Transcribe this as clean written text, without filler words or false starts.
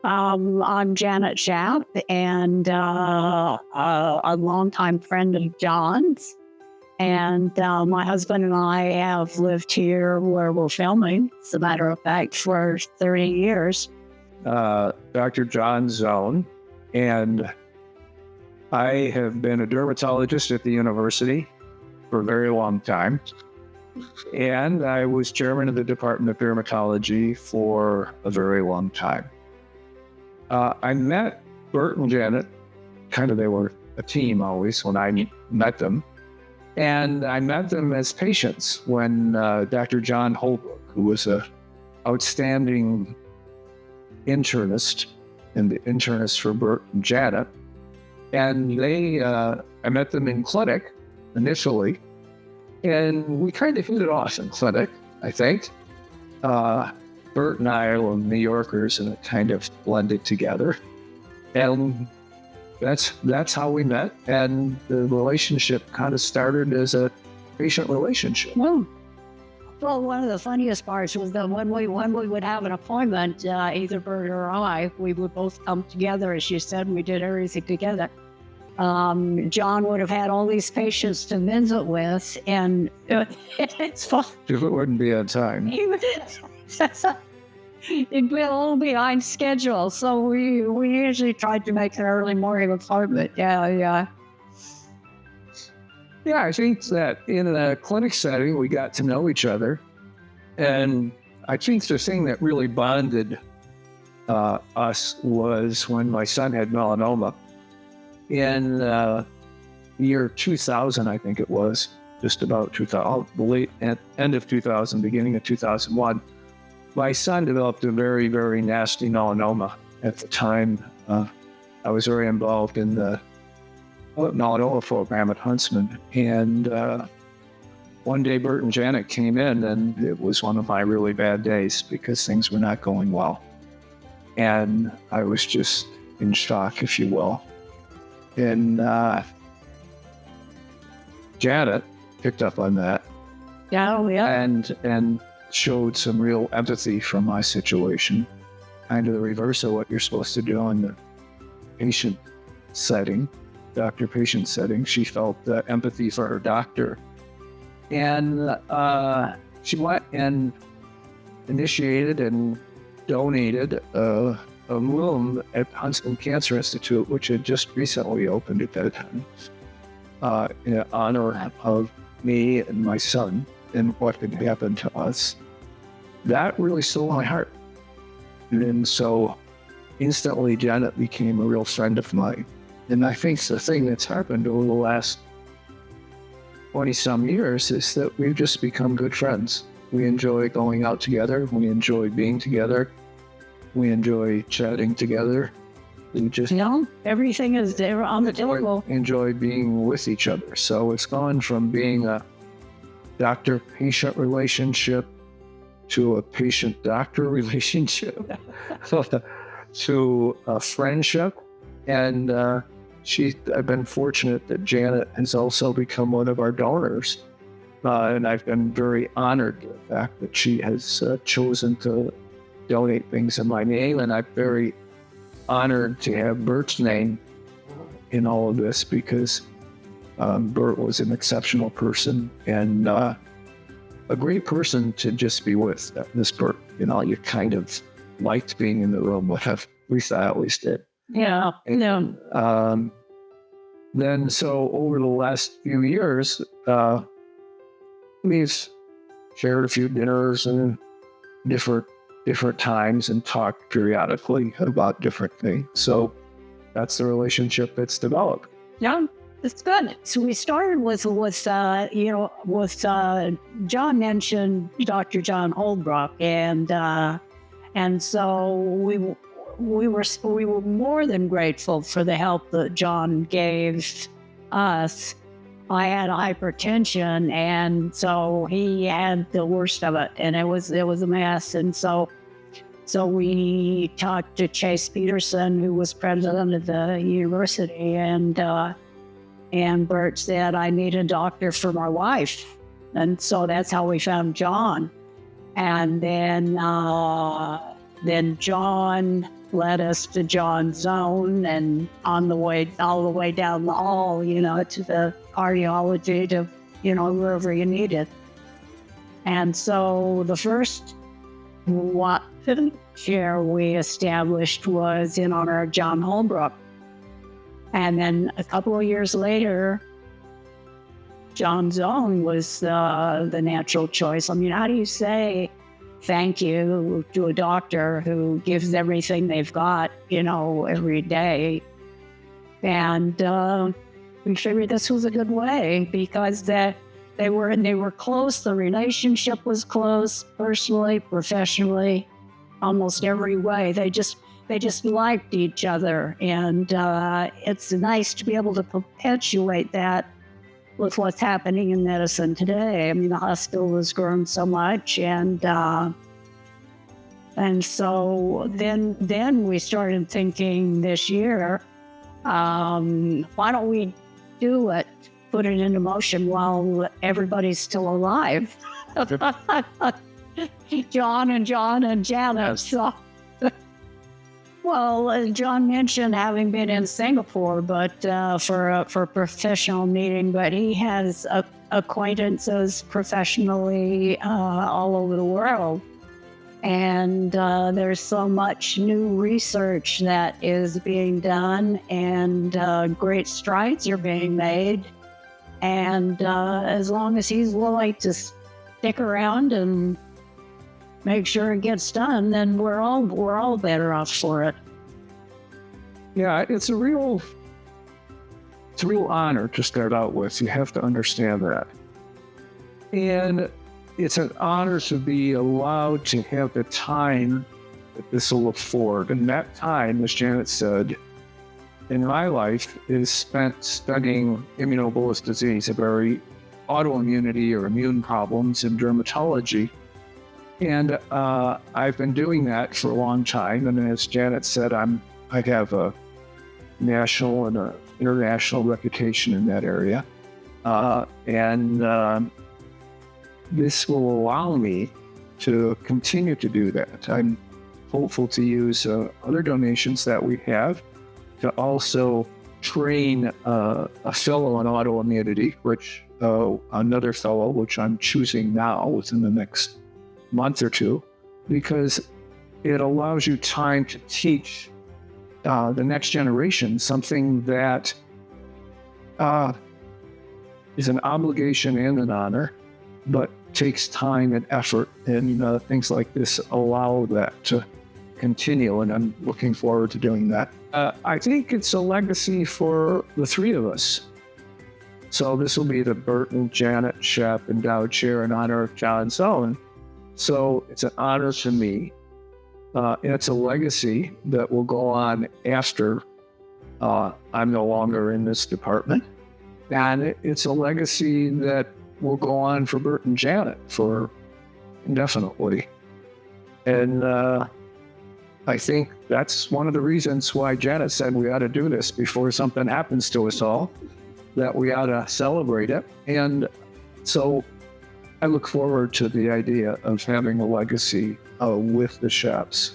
I'm Janet Schaap, and a longtime friend of John's. And my husband and I have lived here where we're filming, as a matter of fact, for 30 years. Dr. John Zone, and I have been a dermatologist at the university for a very long time. And I was chairman of the Department of Dermatology for a very long time. I met Bert and Janet, they were a team always when I met them. And I met them as patients when Dr. John Holbrook, who was an outstanding internist and the internist for Bert and Janet. And I met them in clinic initially, and we kind of hit it off in clinic, I think. Bert and I are New Yorkers, and it kind of blended together. And that's how we met, and the relationship kind of started as a patient relationship. Well, one of the funniest parts was that when we would have an appointment, either Bert or I, we would both come together. As you said, we did everything together. John would have had all these patients to visit with, and it's fun. If it wouldn't be on time. It'd be a little behind schedule, so we usually tried to make an early morning appointment. Yeah, I think that in a clinic setting, we got to know each other. And I think the thing that really bonded us was when my son had melanoma. In the year 2000, I think it was, just about 2000, end of 2000, beginning of 2001, my son developed a very, very nasty melanoma. At the time, I was very involved in the melanoma program at Huntsman. And one day, Bert and Janet came in, and it was one of my really bad days because things were not going well. And I was just in shock, if you will. And Janet picked up on that. Yeah. And showed some real empathy for my situation, kind of the reverse of what you're supposed to do in the patient setting, doctor-patient setting. She felt empathy for her doctor. And she went and initiated and donated a room at Huntsman Cancer Institute, which had just recently opened at that time, in honor of me and my son and what had happened to us. That really stole my heart. And so instantly Janet became a real friend of mine. And I think the thing that's happened over the last 20-some years is that we've just become good friends. We enjoy going out together. We enjoy being together. We enjoy chatting together. We just everything is there on the table. Enjoy being with each other. So it's gone from being a doctor-patient relationship to a patient-doctor relationship to a friendship. And I've been fortunate that Janet has also become one of our donors. And I've been very honored with the fact that she has chosen to donate things in my name. And I'm very honored to have Bert's name in all of this because Bert was an exceptional person and a great person to just be with. This Bert, you kind of liked being in the room with him. At least I always did. Yeah. Then, so over the last few years, we've shared a few dinners and different times and talked periodically about different things. So that's the relationship that's developed. Yeah, it's good. So we started with John mentioned Dr. John Holbrook, and so we were more than grateful for the help that John gave us. I had hypertension, and so he had the worst of it, and it was a mess. And so we talked to Chase Peterson, who was president of the university, and Bert said, I need a doctor for my wife. And so that's how we found John. And then John led us to John's Zone, and on the way, all the way down the hall, to the cardiology, to, wherever you needed. And so the first chair we established was in honor of John Holbrook. And then a couple of years later, John's Own was the natural choice. I mean, how do you say thank you to a doctor who gives everything they've got, every day? And we figured this was a good way, because they were close. The relationship was close, personally, professionally, almost every way. They just liked each other, and it's nice to be able to perpetuate that with what's happening in medicine today. I mean, the hospital has grown so much, and so then we started thinking this year, why don't we do it, put it into motion while everybody's still alive? John and Janet. Yes. So, well, John mentioned having been in Singapore, but for a professional meeting, but he has acquaintances professionally all over the world. And there's so much new research that is being done, and great strides are being made. And as long as he's willing to stick around and make sure it gets done, then we're all better off for it. Yeah, it's a real honor to start out with. You have to understand that. And it's an honor to be allowed to have the time that this will afford. And that time, as Janet said, in my life is spent studying immunobolus disease, a very autoimmunity or immune problems in dermatology. And I've been doing that for a long time. And as Janet said, I have a national and an international reputation in that area. And this will allow me to continue to do that. I'm hopeful to use other donations that we have to also train a fellow in autoimmunity, which another fellow, which I'm choosing now within the next month or two, because it allows you time to teach the next generation something that is an obligation and an honor, but takes time and effort, and things like this allow that to continue, and I'm looking forward to doing that. I think it's a legacy for the three of us. So this will be the Bertram, Janet, Schaap, Endowed Chair in honor of John Sullivan. So it's an honor to me. And it's a legacy that will go on after I'm no longer in this department. And it's a legacy that will go on for Bert and Janet for indefinitely. And I think that's one of the reasons why Janet said we ought to do this before something happens to us all, that we ought to celebrate it. And so I look forward to the idea of having a legacy with the Schaaps.